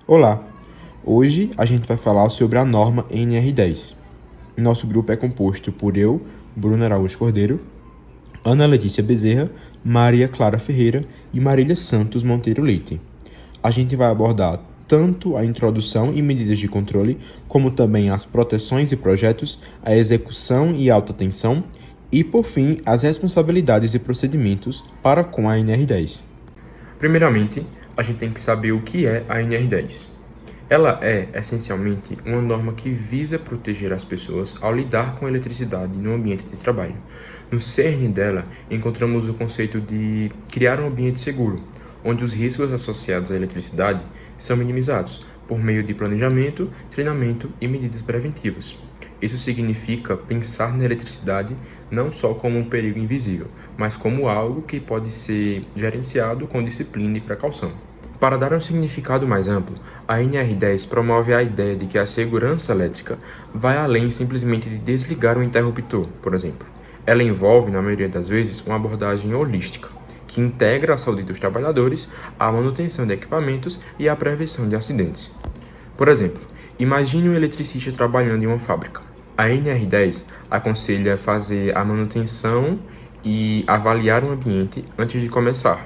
Olá! Hoje a gente vai falar sobre a norma NR10. Nosso grupo é composto por eu, Bruno Araújo Cordeiro, Ana Letícia Bezerra, Maria Clara Ferreira e Marília Santos Monteiro Leite. A gente vai abordar tanto a introdução e medidas de controle, como também as proteções e projetos, a execução e alta tensão e, por fim, as responsabilidades e procedimentos para com a NR10. Primeiramente, a gente tem que saber o que é a NR10. Ela é, essencialmente, uma norma que visa proteger as pessoas ao lidar com a eletricidade no ambiente de trabalho. No cerne dela, encontramos o conceito de criar um ambiente seguro, onde os riscos associados à eletricidade são minimizados por meio de planejamento, treinamento e medidas preventivas. Isso significa pensar na eletricidade não só como um perigo invisível, mas como algo que pode ser gerenciado com disciplina e precaução. Para dar um significado mais amplo, a NR10 promove a ideia de que a segurança elétrica vai além simplesmente de desligar um interruptor, por exemplo. Ela envolve, na maioria das vezes, uma abordagem holística, que integra a saúde dos trabalhadores, a manutenção de equipamentos e a prevenção de acidentes. Por exemplo, imagine um eletricista trabalhando em uma fábrica. A NR10 aconselha fazer a manutenção e avaliar o ambiente antes de começar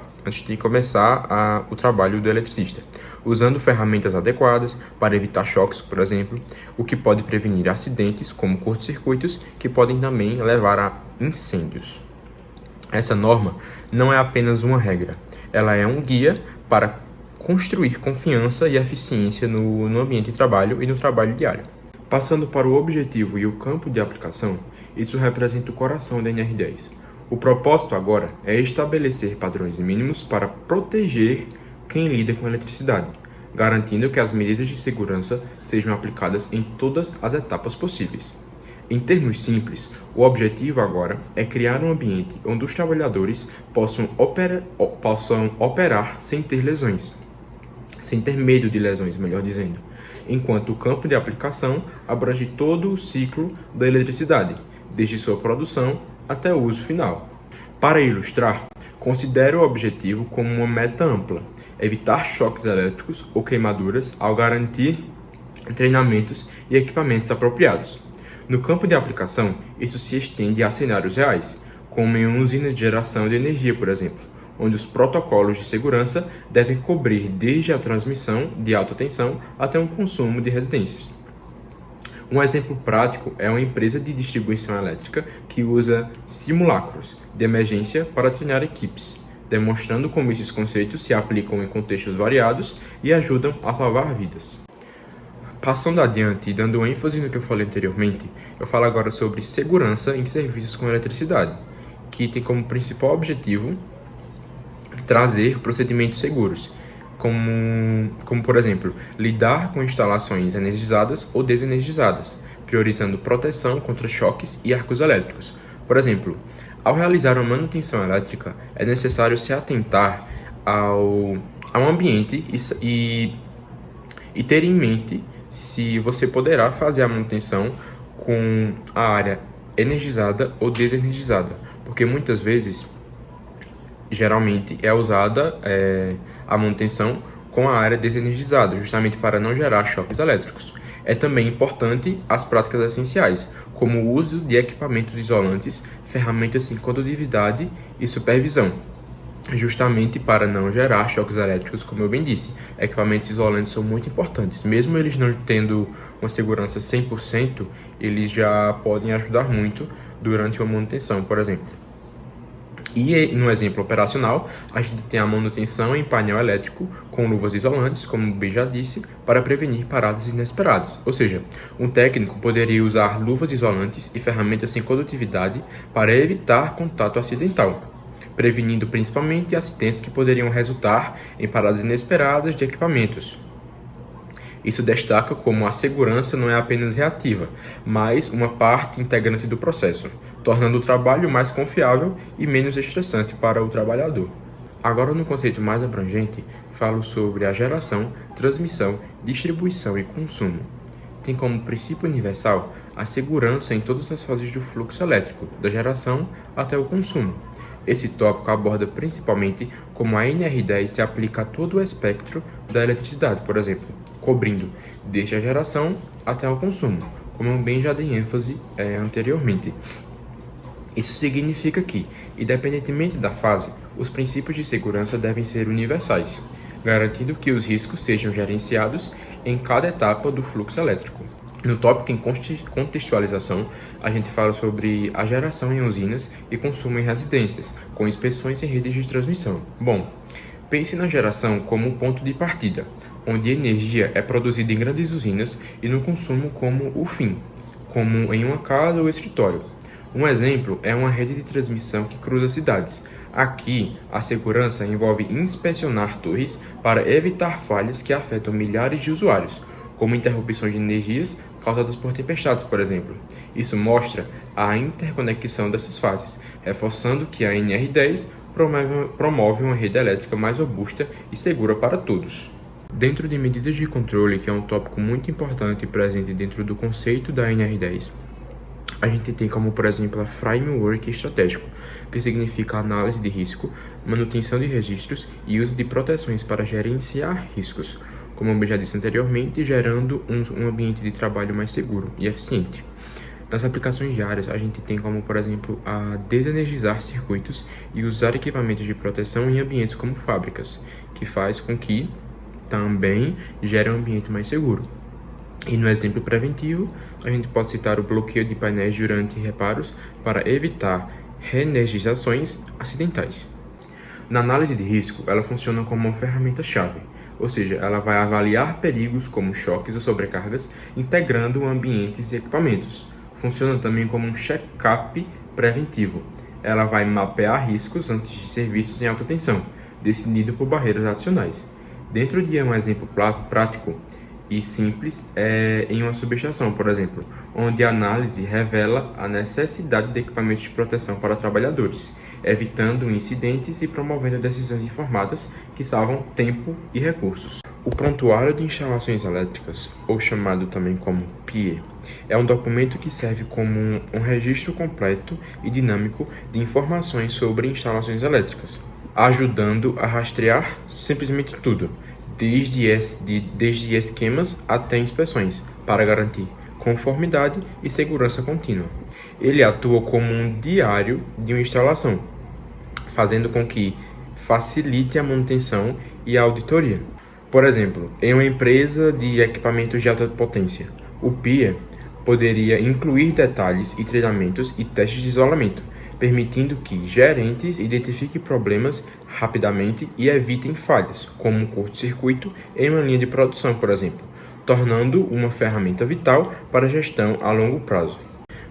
o trabalho do eletricista, usando ferramentas adequadas para evitar choques, por exemplo, o que pode prevenir acidentes como curtos-circuitos, que podem também levar a incêndios. Essa norma não é apenas uma regra, ela é um guia para construir confiança e eficiência no ambiente de trabalho e no trabalho diário. Passando para o objetivo e o campo de aplicação, isso representa o coração da NR10. O propósito agora é estabelecer padrões mínimos para proteger quem lida com eletricidade, garantindo que as medidas de segurança sejam aplicadas em todas as etapas possíveis. Em termos simples, o objetivo agora é criar um ambiente onde os trabalhadores possam operar sem ter lesões, sem ter medo de lesões, melhor dizendo, enquanto o campo de aplicação abrange todo o ciclo da eletricidade, desde sua produção até o uso final. Para ilustrar, considere o objetivo como uma meta ampla, evitar choques elétricos ou queimaduras ao garantir treinamentos e equipamentos apropriados. No campo de aplicação, isso se estende a cenários reais, como em uma usina de geração de energia, por exemplo, onde os protocolos de segurança devem cobrir desde a transmissão de alta tensão até um consumo de residências. Um exemplo prático é uma empresa de distribuição elétrica que usa simulacros de emergência para treinar equipes, demonstrando como esses conceitos se aplicam em contextos variados e ajudam a salvar vidas. Passando adiante e dando ênfase no que eu falei anteriormente, eu falo agora sobre segurança em serviços com eletricidade, que tem como principal objetivo trazer procedimentos seguros, como por exemplo, lidar com instalações energizadas ou desenergizadas, priorizando proteção contra choques e arcos elétricos. Por exemplo, ao realizar uma manutenção elétrica, é necessário se atentar ao ambiente e ter em mente se você poderá fazer a manutenção com a área energizada ou desenergizada, porque muitas vezes, geralmente, é usada a manutenção com a área desenergizada, justamente para não gerar choques elétricos. É também importante as práticas essenciais, como o uso de equipamentos isolantes, ferramentas sem condutividade e supervisão, justamente para não gerar choques elétricos, como eu bem disse. Equipamentos isolantes são muito importantes, mesmo eles não tendo uma segurança 100%, eles já podem ajudar muito durante uma manutenção, por exemplo. E no exemplo operacional, a gente tem a manutenção em painel elétrico com luvas isolantes, como bem já disse, para prevenir paradas inesperadas. Ou seja, um técnico poderia usar luvas isolantes e ferramentas sem condutividade para evitar contato acidental, prevenindo principalmente acidentes que poderiam resultar em paradas inesperadas de equipamentos. Isso destaca como a segurança não é apenas reativa, mas uma parte integrante do processo, tornando o trabalho mais confiável e menos estressante para o trabalhador. Agora, no conceito mais abrangente, falo sobre a geração, transmissão, distribuição e consumo. Tem como princípio universal a segurança em todas as fases do fluxo elétrico, da geração até o consumo. Esse tópico aborda principalmente como a NR10 se aplica a todo o espectro da eletricidade, por exemplo, cobrindo desde a geração até o consumo, como eu bem já dei ênfase anteriormente. Isso significa que, independentemente da fase, os princípios de segurança devem ser universais, garantindo que os riscos sejam gerenciados em cada etapa do fluxo elétrico. No tópico em contextualização, a gente fala sobre a geração em usinas e consumo em residências, com inspeções em redes de transmissão. Bom, pense na geração como o ponto de partida, onde a energia é produzida em grandes usinas e no consumo como o fim, como em uma casa ou escritório. Um exemplo é uma rede de transmissão que cruza cidades. Aqui, a segurança envolve inspecionar torres para evitar falhas que afetam milhares de usuários, como interrupções de energias causadas por tempestades, por exemplo. Isso mostra a interconexão dessas fases, reforçando que a NR10 promove uma rede elétrica mais robusta e segura para todos. Dentro de medidas de controle, que é um tópico muito importante presente dentro do conceito da NR10, a gente tem como, por exemplo, a Framework Estratégico, que significa análise de risco, manutenção de registros e uso de proteções para gerenciar riscos, como eu já disse anteriormente, gerando um ambiente de trabalho mais seguro e eficiente. Nas aplicações diárias, a gente tem como, por exemplo, a desenergizar circuitos e usar equipamentos de proteção em ambientes como fábricas, que faz com que também gere um ambiente mais seguro. E no exemplo preventivo, a gente pode citar o bloqueio de painéis durante reparos para evitar reenergizações acidentais. Na análise de risco, ela funciona como uma ferramenta-chave, ou seja, ela vai avaliar perigos como choques ou sobrecargas, integrando ambientes e equipamentos. Funciona também como um check-up preventivo. Ela vai mapear riscos antes de serviços em alta tensão, decidido por barreiras adicionais. Dentro de um exemplo prático e simples em uma subestação, por exemplo, onde a análise revela a necessidade de equipamentos de proteção para trabalhadores, evitando incidentes e promovendo decisões informadas que salvam tempo e recursos. O Prontuário de Instalações Elétricas, ou chamado também como PIE, é um documento que serve como um registro completo e dinâmico de informações sobre instalações elétricas, ajudando a rastrear simplesmente tudo, desde esquemas até inspeções, para garantir conformidade e segurança contínua. Ele atua como um diário de uma instalação, fazendo com que facilite a manutenção e a auditoria. Por exemplo, em uma empresa de equipamentos de alta potência, o PIA poderia incluir detalhes e treinamentos e testes de isolamento, permitindo que gerentes identifiquem problemas rapidamente e evitem falhas, como um curto-circuito em uma linha de produção, por exemplo, tornando uma ferramenta vital para a gestão a longo prazo.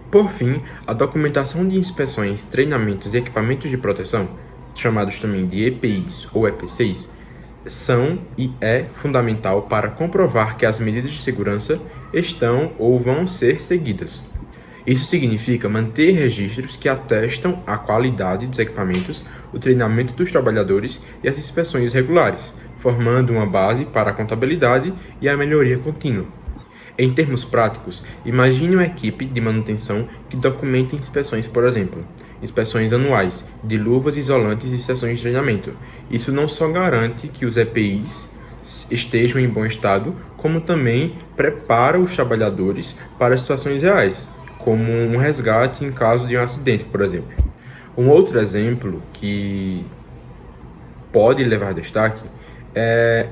Por fim, a documentação de inspeções, treinamentos e equipamentos de proteção, chamados também de EPIs ou EPCs, são e é fundamental para comprovar que as medidas de segurança estão ou vão ser seguidas. Isso significa manter registros que atestam a qualidade dos equipamentos, o treinamento dos trabalhadores e as inspeções regulares, formando uma base para a contabilidade e a melhoria contínua. Em termos práticos, imagine uma equipe de manutenção que documenta inspeções, por exemplo, inspeções anuais de luvas isolantes e sessões de treinamento. Isso não só garante que os EPIs estejam em bom estado, como também prepara os trabalhadores para situações reais, como um resgate em caso de um acidente, por exemplo. Um outro exemplo que pode levar destaque é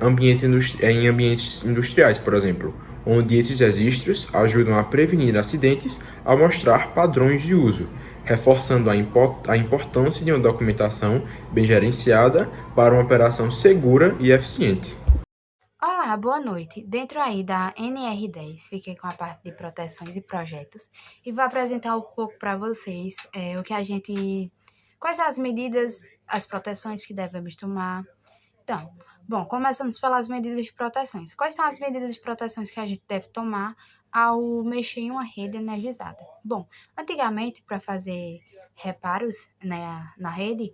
em ambientes industriais, por exemplo, onde esses registros ajudam a prevenir acidentes ao mostrar padrões de uso, reforçando a importância de uma documentação bem gerenciada para uma operação segura e eficiente. Olá, boa noite. Dentro aí da NR10, fiquei com a parte de proteções e projetos e vou apresentar um pouco para vocês quais são as medidas, as proteções que devemos tomar. Então, bom, começando pelas medidas de proteções. Quais são as medidas de proteções que a gente deve tomar ao mexer em uma rede energizada? Bom, antigamente, para fazer reparos, né, na rede,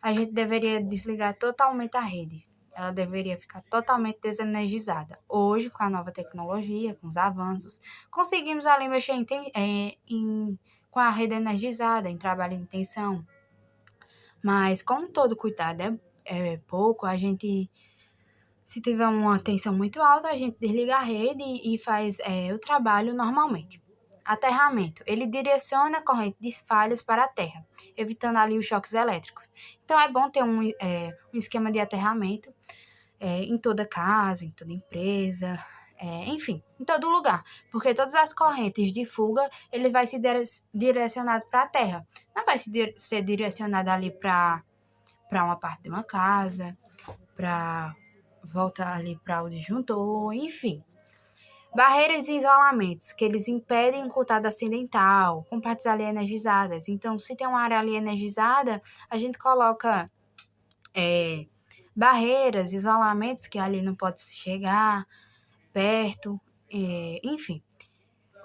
a gente deveria desligar totalmente a rede. Ela deveria ficar totalmente desenergizada. Hoje, com a nova tecnologia, com os avanços, conseguimos ali mexer com a rede energizada, em trabalho de tensão. Mas, como todo cuidado é pouco, a gente Se tiver uma tensão muito alta, a gente desliga a rede e faz o trabalho normalmente. Aterramento. Ele direciona a corrente de falhas para a terra, evitando ali os choques elétricos. Então, é bom ter um esquema de aterramento em toda casa, em toda empresa, enfim, em todo lugar. Porque todas as correntes de fuga, ele vai ser direcionado para a terra. Não vai ser direcionado ali para uma parte de uma casa, para voltar ali para o disjuntor, enfim. Barreiras e isolamentos, que eles impedem o contato acidental, com partes ali energizadas. Então, se tem uma área ali energizada, a gente coloca barreiras, isolamentos, que ali não pode se chegar perto, enfim.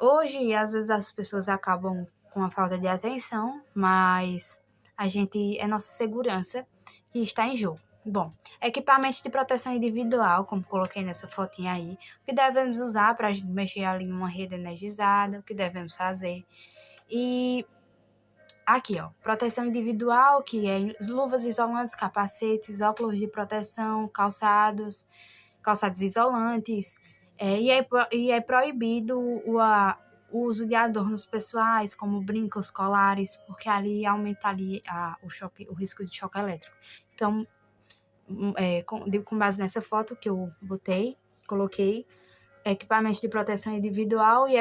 Hoje, às vezes, as pessoas acabam com a falta de atenção, mas é nossa segurança que está em jogo. Bom, equipamentos de proteção individual, como coloquei nessa fotinha aí, o que devemos usar para a gente mexer ali em uma rede energizada, o que devemos fazer. E aqui, ó, proteção individual, que é luvas isolantes, capacetes, óculos de proteção, calçados isolantes, e é proibido o uso de adornos pessoais, como brincos, colares, porque ali aumenta ali o risco de choque elétrico. Então, com base nessa foto que eu coloquei, equipamentos de proteção individual e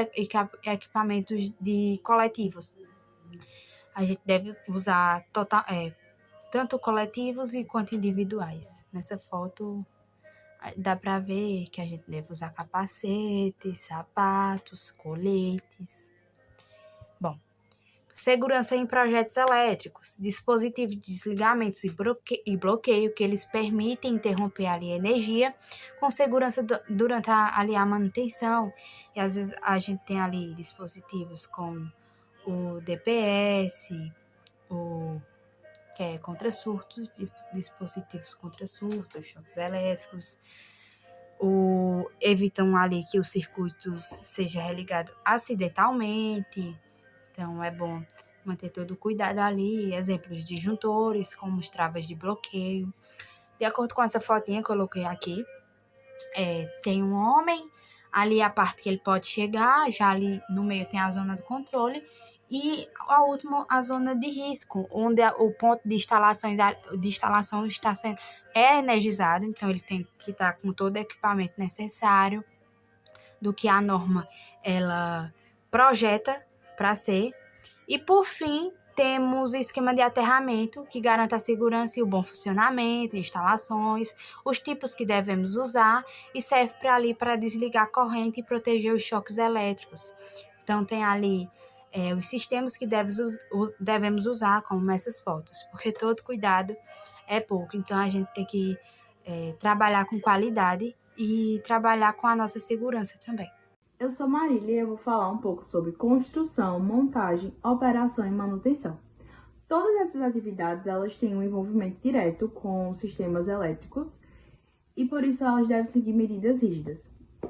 equipamentos de coletivos. A gente deve usar tanto coletivos quanto individuais. Nessa foto dá para ver que a gente deve usar capacetes, sapatos, coletes. Bom, segurança em projetos elétricos, dispositivos de desligamentos e bloqueio que eles permitem interromper ali a energia com segurança durante a manutenção. E às vezes a gente tem ali dispositivos como o DPS, que é contra surtos, dispositivos contra surtos, choques elétricos, evitam ali que o circuito seja religado acidentalmente. Então, é bom manter todo o cuidado ali. Exemplos de disjuntores, como as travas de bloqueio. De acordo com essa fotinha que eu coloquei aqui, tem um homem, ali a parte que ele pode chegar, já ali no meio tem a zona do controle, e a última, a zona de risco, onde o ponto de instalação está sendo energizado, então ele tem que estar com todo o equipamento necessário do que a norma ela projeta para ser. E por fim, temos o esquema de aterramento, que garante a segurança e o bom funcionamento, instalações, os tipos que devemos usar e serve para desligar a corrente e proteger os choques elétricos. Então, tem ali os sistemas que devemos usar, como essas fotos, porque todo cuidado é pouco. Então, a gente tem que trabalhar com qualidade e trabalhar com a nossa segurança também. Eu sou Marília e eu vou falar um pouco sobre construção, montagem, operação e manutenção. Todas essas atividades elas têm um envolvimento direto com sistemas elétricos e por isso elas devem seguir medidas rígidas.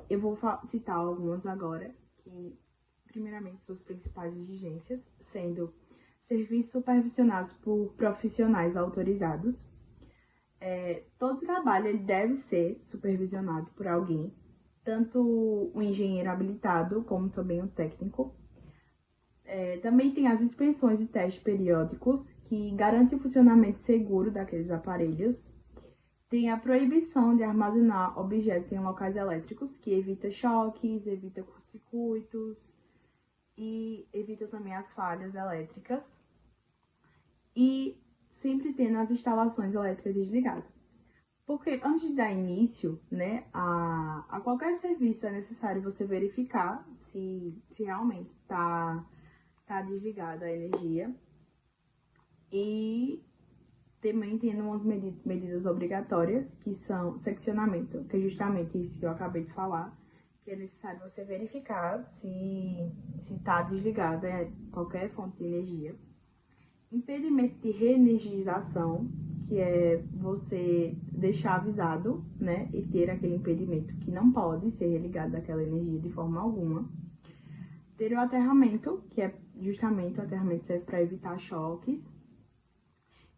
Eu vou citar algumas agora, que primeiramente são as principais exigências, sendo serviços supervisionados por profissionais autorizados. Todo trabalho ele deve ser supervisionado por alguém, tanto o engenheiro habilitado como também o técnico. Também tem as inspeções e testes periódicos, que garantem o funcionamento seguro daqueles aparelhos. Tem a proibição de armazenar objetos em locais elétricos, que evita choques, evita curto-circuitos e evita também as falhas elétricas. E sempre tendo as instalações elétricas desligadas. Porque antes de dar início, né, a qualquer serviço é necessário você verificar se realmente tá desligada a energia. E também tendo umas medidas obrigatórias, que são seccionamento, que é justamente isso que eu acabei de falar, que é necessário você verificar se está desligada qualquer fonte de energia. Impedimento de reenergização, que é você deixar avisado, né, e ter aquele impedimento que não pode ser religado àquela energia de forma alguma. Ter o aterramento, que é justamente o aterramento serve para evitar choques.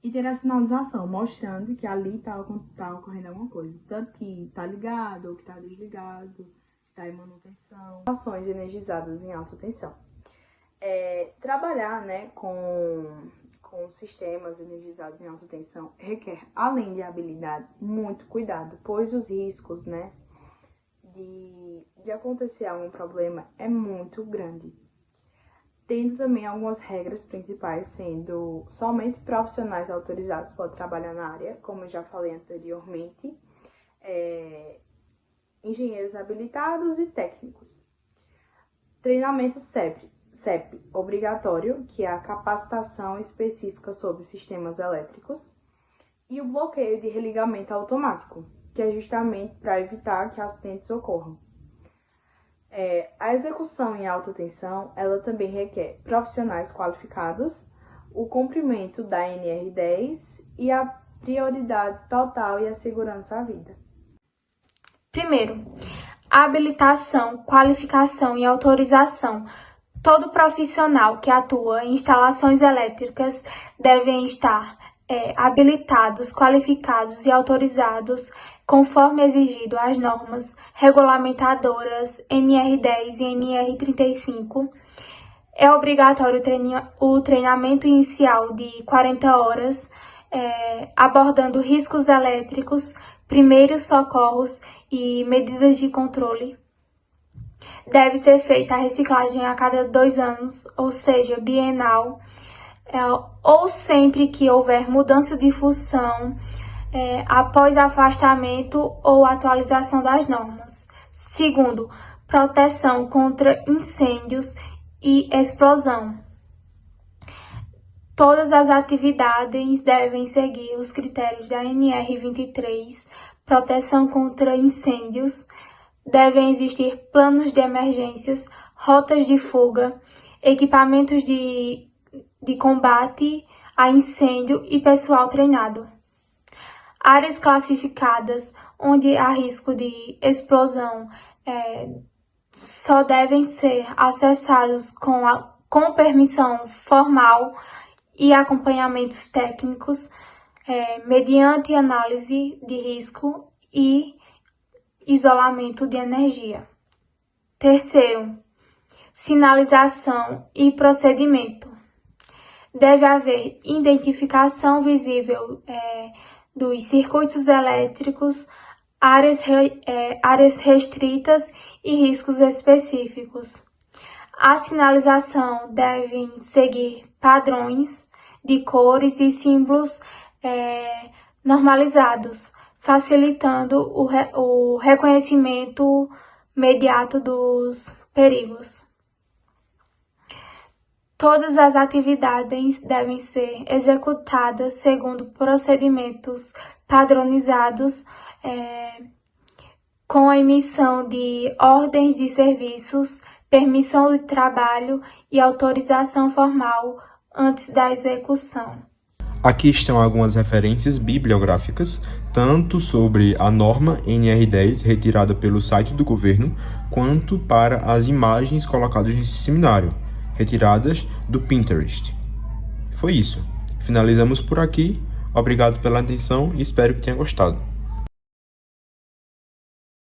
e ter a sinalização mostrando que ali está ocorrendo alguma coisa, tanto que está ligado ou que está desligado, se está em manutenção. Ações energizadas em alta tensão. Trabalhar, né, com sistemas energizados em alta tensão requer, além de habilidade, muito cuidado, pois os riscos, né, de acontecer algum problema é muito grande. Tendo também algumas regras principais, sendo somente profissionais autorizados podem trabalhar na área, como eu já falei anteriormente, engenheiros habilitados e técnicos. Treinamento CEP obrigatório, que é a capacitação específica sobre sistemas elétricos, e o bloqueio de religamento automático, que é justamente para evitar que acidentes ocorram. A execução em alta tensão, ela também requer profissionais qualificados, o cumprimento da NR10 e a prioridade total e a segurança à vida. Primeiro, habilitação, qualificação e autorização. Todo profissional que atua em instalações elétricas devem estar habilitados, qualificados e autorizados conforme exigido as normas regulamentadoras NR10 e NR35. É obrigatório o treinamento inicial de 40 horas, abordando riscos elétricos, primeiros socorros e medidas de controle. Deve ser feita a reciclagem a cada 2 anos, ou seja, bienal, ou sempre que houver mudança de função, após afastamento ou atualização das normas. Segundo, proteção contra incêndios e explosão. Todas as atividades devem seguir os critérios da NR23, proteção contra incêndios. Devem existir planos de emergências, rotas de fuga, equipamentos de combate a incêndio e pessoal treinado. Áreas classificadas onde há risco de explosão só devem ser acessados com permissão formal e acompanhamentos técnicos, mediante análise de risco e isolamento de energia. Terceiro, sinalização e procedimento. Deve haver identificação visível dos circuitos elétricos, áreas restritas e riscos específicos. A sinalização deve seguir padrões de cores e símbolos normalizados, facilitando o reconhecimento imediato dos perigos. Todas as atividades devem ser executadas segundo procedimentos padronizados, com a emissão de ordens de serviços, permissão de trabalho e autorização formal antes da execução. Aqui estão algumas referências bibliográficas, tanto sobre a norma NR10 retirada pelo site do governo, quanto para as imagens colocadas nesse seminário, retiradas do Pinterest. Foi isso. Finalizamos por aqui. Obrigado pela atenção e espero que tenha gostado.